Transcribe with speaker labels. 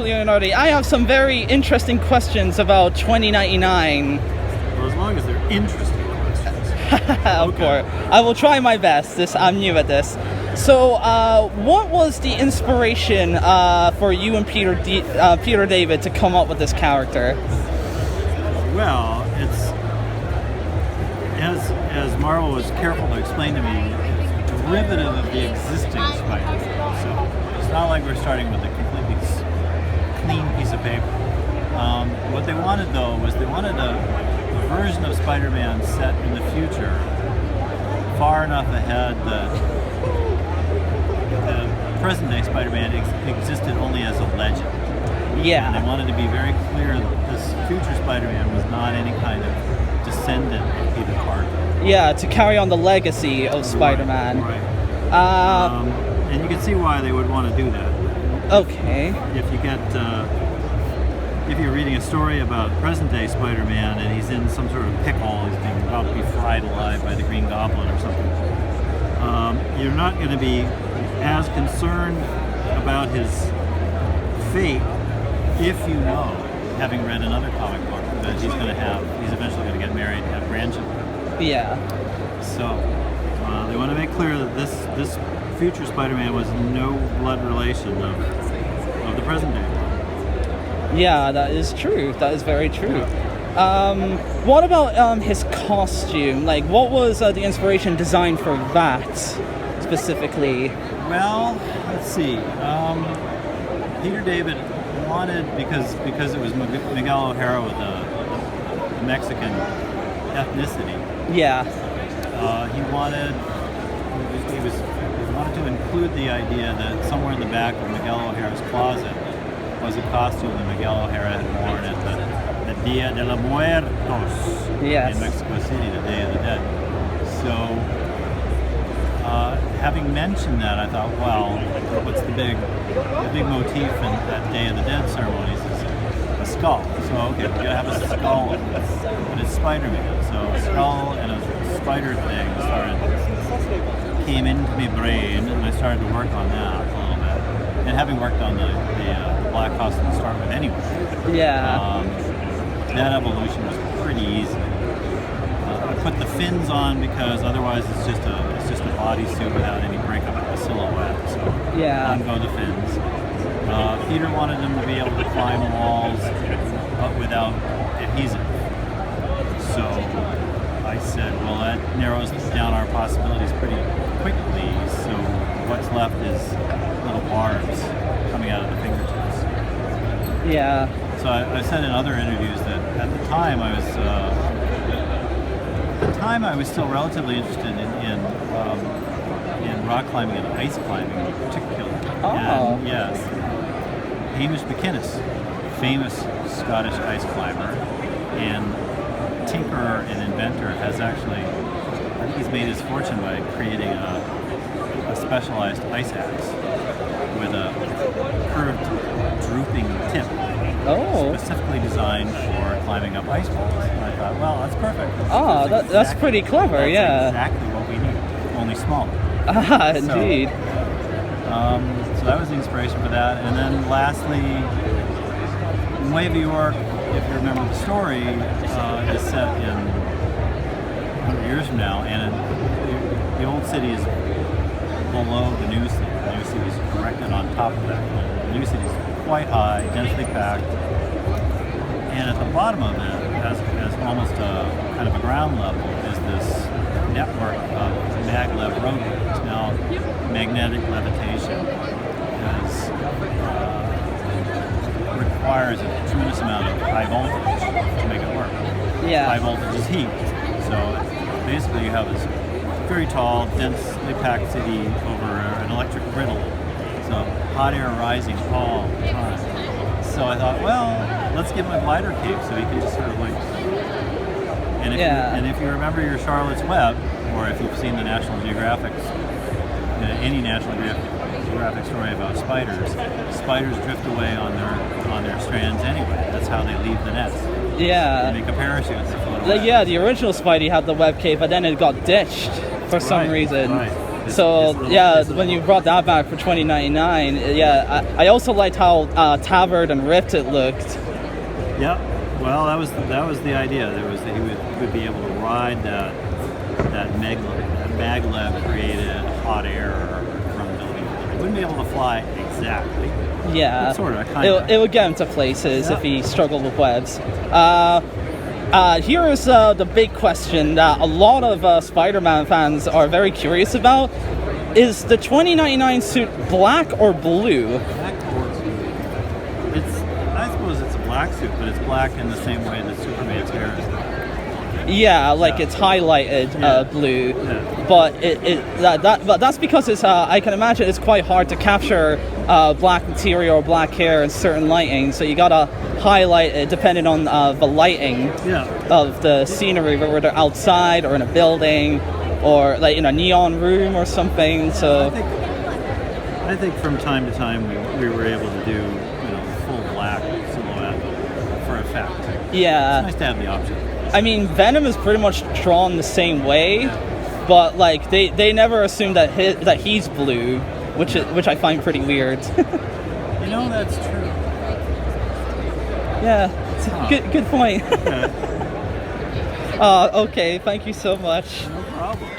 Speaker 1: Leonardi. I have some very interesting questions about 2099.
Speaker 2: Well, as long as they're interesting questions.
Speaker 1: Of course. I will try my best. I'm new at this. So, what was the inspiration for you and Peter David to come up with this character?
Speaker 2: Well, it's as Marvel was careful to explain to me, it's a derivative of the existing Spider-Man. So it's not like we're starting with a completely clean piece of paper. What they wanted, though, was they wanted a version of Spider-Man set in the future, far enough ahead that the present-day Spider-Man existed only as a legend.
Speaker 1: Yeah.
Speaker 2: And they wanted to be very clear that this future Spider-Man was not any kind of descendant of Peter Parker.
Speaker 1: Yeah, to carry on the legacy of Spider-Man.
Speaker 2: Right. And you can see why they would want to do that.
Speaker 1: Okay.
Speaker 2: If you're reading a story about present-day Spider-Man and he's in some sort of pickle, he's being about to be fried alive by the Green Goblin or something, you're not going to be as concerned about his fate if you know, having read another comic book, that he's eventually going to get married and have grandchildren.
Speaker 1: Yeah.
Speaker 2: So they want to make clear that this future Spider-Man was no blood relation of the present day one.
Speaker 1: Yeah, that is true. That is very true. What about his costume? Like, what was the inspiration design for that specifically?
Speaker 2: Well, let's see. Peter David wanted, because it was Miguel O'Hara with a Mexican ethnicity.
Speaker 1: Yeah.
Speaker 2: He wanted to include the idea that somewhere in the back of Miguel O'Hara's closet was a costume that Miguel O'Hara had worn at the Dia de los Muertos in Mexico City, the Day of the Dead. So, having mentioned that, I thought, well, what's the big motif in that Day of the Dead ceremonies is a skull. So, okay, we gotta have a skull, but it's Spider-Man. So a skull and a spider thing came into my brain, and I started to work on that a little bit. And having worked on the black costume to start with anyway, that evolution was pretty easy. I put the fins on because otherwise it's just a bodysuit without any breakup of the silhouette. So on go the fins. Peter wanted him to be able to climb walls, but without adhesive. So I said, well, that narrows down our possibilities pretty quickly. So what's left is little barbs coming out of the fingertips.
Speaker 1: Yeah.
Speaker 2: So I said in other interviews that at the time I was still relatively interested in rock climbing and ice climbing in particular.
Speaker 1: Oh.
Speaker 2: And yes, Hamish McInnes, famous Scottish ice climber and tinkerer and inventor, has actually, I think he's made his fortune by creating a specialized ice axe with a curved, drooping tip.
Speaker 1: Oh.
Speaker 2: Specifically designed for climbing up ice walls. And I thought, well, that's perfect.
Speaker 1: That's pretty clever,
Speaker 2: that's exactly what we need, only smaller.
Speaker 1: Indeed.
Speaker 2: So that was the inspiration for that. And then lastly, Nueva York, if you remember the story, is set in 100 years from now, and the old city is below the new city. The new city is erected on top of that. The new city is quite high, densely packed, and at the bottom of it, as almost a kind of a ground level, is this network of maglev roadways. Now, magnetic levitation requires a tremendous amount of high voltage to make it work.
Speaker 1: Yeah.
Speaker 2: High voltage is heat, so basically you have this very tall, densely packed city over an electric griddle. So hot air rising all the time. So I thought, well, let's give him a glider cape so he can just sort of like. And if you remember your Charlotte's Web, or if you've seen the National Geographic, any National Geographic story about spiders drift away on their strands anyway. That's how they leave the nest.
Speaker 1: Yeah.
Speaker 2: They make a parachute and they float away.
Speaker 1: Yeah, the original Spidey had the web cape, but then it got ditched for some reason.
Speaker 2: Right.
Speaker 1: So yeah, when you brought that back for 2099, yeah, I also liked how tavered and ripped it looked.
Speaker 2: Yeah, well, that was the idea. There was that he would be able to ride that maglev created hot air from building. He wouldn't be able to fly exactly.
Speaker 1: Yeah,
Speaker 2: sort of, kind of.
Speaker 1: It would get him to places if he struggled with webs. Here is the big question that a lot of Spider-Man fans are very curious about. Is the 2099 suit black or blue?
Speaker 2: Black or blue? I suppose it's a black suit, but it's black in the same way that Superman's hair is.
Speaker 1: Yeah, like it's highlighted blue, but but that's because it's I can imagine it's quite hard to capture black material or black hair in certain lighting, so you gotta highlight it depending on the lighting of the scenery, whether they're outside or in a building or like in a neon room or something. So
Speaker 2: I think from time to time we were able to do full black silhouette for effect.
Speaker 1: Yeah,
Speaker 2: it's nice to have the option.
Speaker 1: I mean, Venom is pretty much drawn the same way, but like they never assume that he's blue, which I find pretty weird.
Speaker 2: That's true.
Speaker 1: Yeah, good point. Okay, thank you so much.
Speaker 2: No problem.